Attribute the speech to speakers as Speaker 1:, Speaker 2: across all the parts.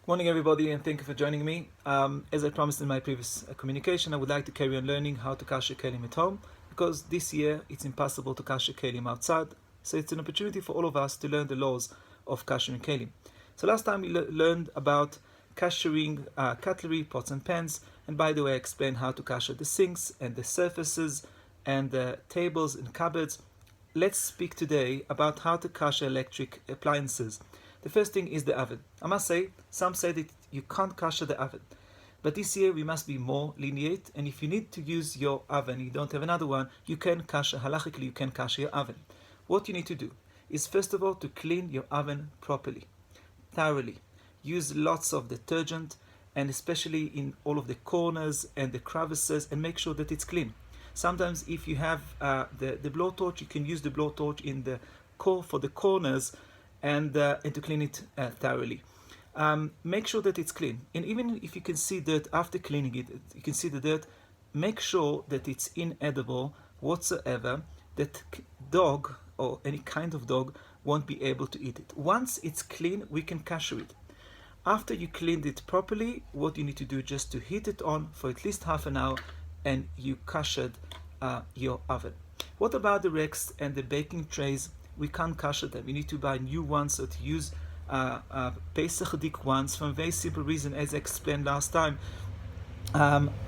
Speaker 1: Morning, everybody, and thank you for joining me. As I promised in my previous communication, I would like to carry on learning how to kasher kelim at home, because this year it's impossible to kasher kelim outside. So it's an opportunity for all of us to learn the laws of kashering kelim. So last time we learned about kashering cutlery, pots and pans, and by the way, I explained how to kasher the sinks and the surfaces and the tables and cupboards. Let's speak today about how to kasher electric appliances. The first thing is the oven. I must say, some say that you can't kasher the oven. But this year we must be more lenient, and if you need to use your oven, you don't have another one, you can kasher, halachically you can kasher your oven. What you need to do is first of all to clean your oven properly, thoroughly. Use lots of detergent, and especially in all of the corners and the crevices, and make sure that it's clean. Sometimes if you have the blowtorch, you can use the blowtorch in the for the corners, and to clean it thoroughly. Make sure that it's clean, and even if you can see dirt after cleaning it, you can see the dirt, make sure that it's inedible whatsoever, that dog or any kind of dog won't be able to eat it. Once it's clean, we can kasher it. After you cleaned it properly, what you need to do is just to heat it on for at least half an hour, and you kashered your oven. What about the racks and the baking trays? We can't kasher them. You need to buy new ones, or to use pessach ones, for a very simple reason, as I explained last time.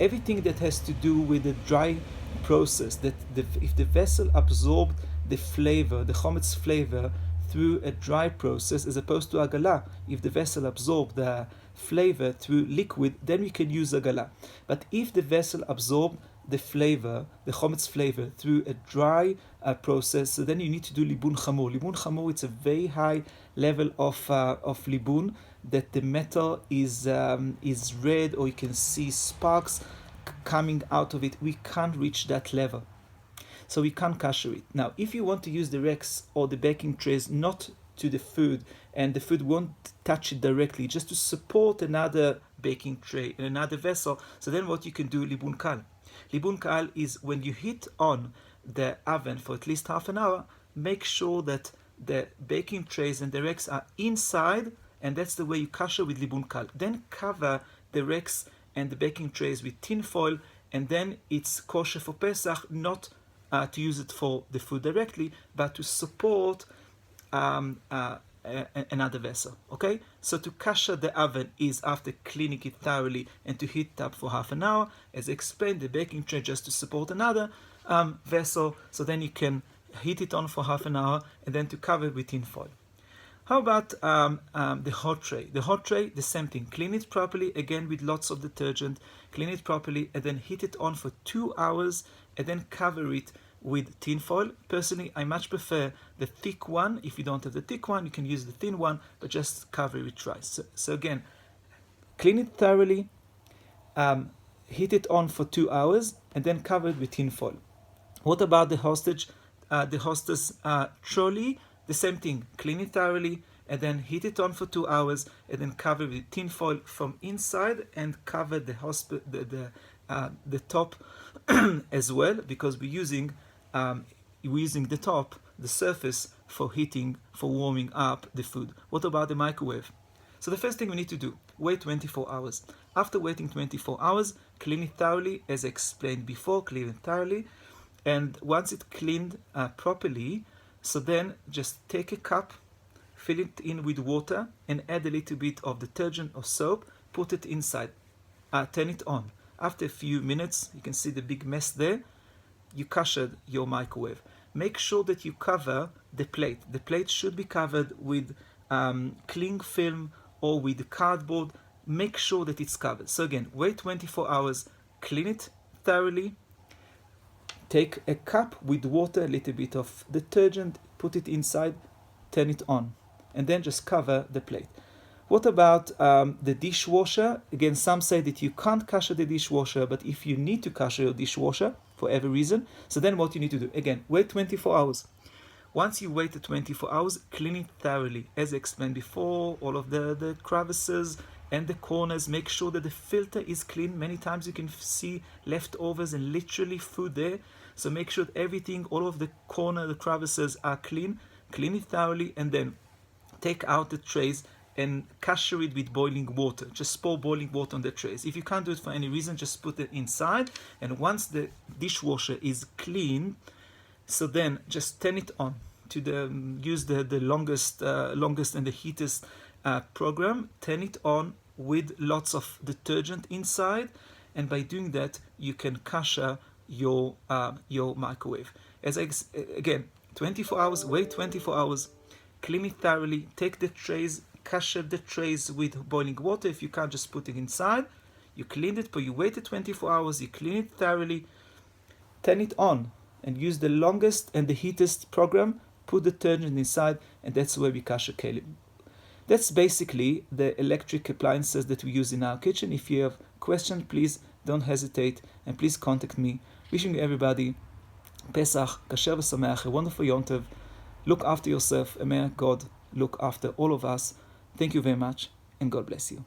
Speaker 1: Everything that has to do with the dry process, that if the vessel absorbed the flavor, the chometz flavor, through a dry process, as opposed to agala, if the vessel absorbed the flavor through liquid, then we can use agala. But if the vessel absorbed the flavor, the chometz flavor, through a dry process, so then you need to do libun chamur. Libun chamur, it's a very high level of libun, that the metal is red, or you can see sparks coming out of it. We can't reach that level, so we can't kasher it. Now, if you want to use the racks or the baking trays not to the food, and the food won't touch it directly, just to support another baking tray in another vessel, so then what you can do, libun kal. Libun kal is when you heat on the oven for at least half an hour, make sure that the baking trays and the racks are inside, and that's the way you kasher with libun kal. Then cover the racks and the baking trays with tin foil, and then it's kosher for Pesach, not to use it for the food directly, but to support another vessel. Okay, so to kasher the oven is after cleaning it thoroughly and to heat it up for half an hour. As explained, the baking tray just to support another vessel, so then you can heat it on for half an hour, and then to cover it with tin foil. How about the hot tray? The hot tray, the same thing. Clean it properly, again with lots of detergent. Clean it properly, and then heat it on for 2 hours, and then cover it with tin foil. Personally, I much prefer the thick one. If you don't have the thick one, you can use the thin one, but just cover it dry. So again, clean it thoroughly, heat it on for 2 hours, and then cover it with tin foil. What about the hostess trolley? The same thing. Clean it thoroughly, and then heat it on for 2 hours, and then cover it with tin foil from inside, and cover the top as well, because we're using the top, the surface, for heating, for warming up the food. What about the microwave? So the first thing we need to do, wait 24 hours. After waiting 24 hours, clean it thoroughly, as I explained before, clean it thoroughly. And once it's cleaned properly, so then just take a cup, fill it in with water, and add a little bit of detergent or soap, put it inside, turn it on. After a few minutes, you can see the big mess there, you kashered your microwave. Make sure that you cover the plate. The plate should be covered with cling film or with cardboard. Make sure that it's covered. So again, wait 24 hours, clean it thoroughly, take a cup with water, a little bit of detergent, put it inside, turn it on, and then just cover the plate. What about the dishwasher? Again, some say that you can't kasher the dishwasher, but if you need to kasher your dishwasher for every reason, so then what you need to do? Again, wait 24 hours. Once you wait the 24 hours, clean it thoroughly. As I explained before, all of the crevices and the corners, make sure that the filter is clean. Many times you can see leftovers and literally food there. So make sure that everything, all of the corner, the crevices are clean. Clean it thoroughly, and then take out the trays and kasher it with boiling water. Just pour boiling water on the trays. If you can't do it for any reason, just put it inside, and once the dishwasher is clean, so then just turn it on to use the longest and the heatest program. Turn it on with lots of detergent inside, and by doing that you can kasher your microwave. Again, 24 hours, wait 24 hours, clean it thoroughly, take the trays, kasher the trays with boiling water. If you can't, just put it inside. You cleaned it, but you waited 24 hours, you clean it thoroughly, turn it on, and use the longest and the heatest program, put detergent inside, and that's where we kasher kelim. That's basically the electric appliances that we use in our kitchen. If you have questions, please don't hesitate, and please contact me. Wishing everybody Pesach, Kasher v'Sameach, a wonderful Yom Tov. Look after yourself, and may God look after all of us. Thank you very much, and God bless you.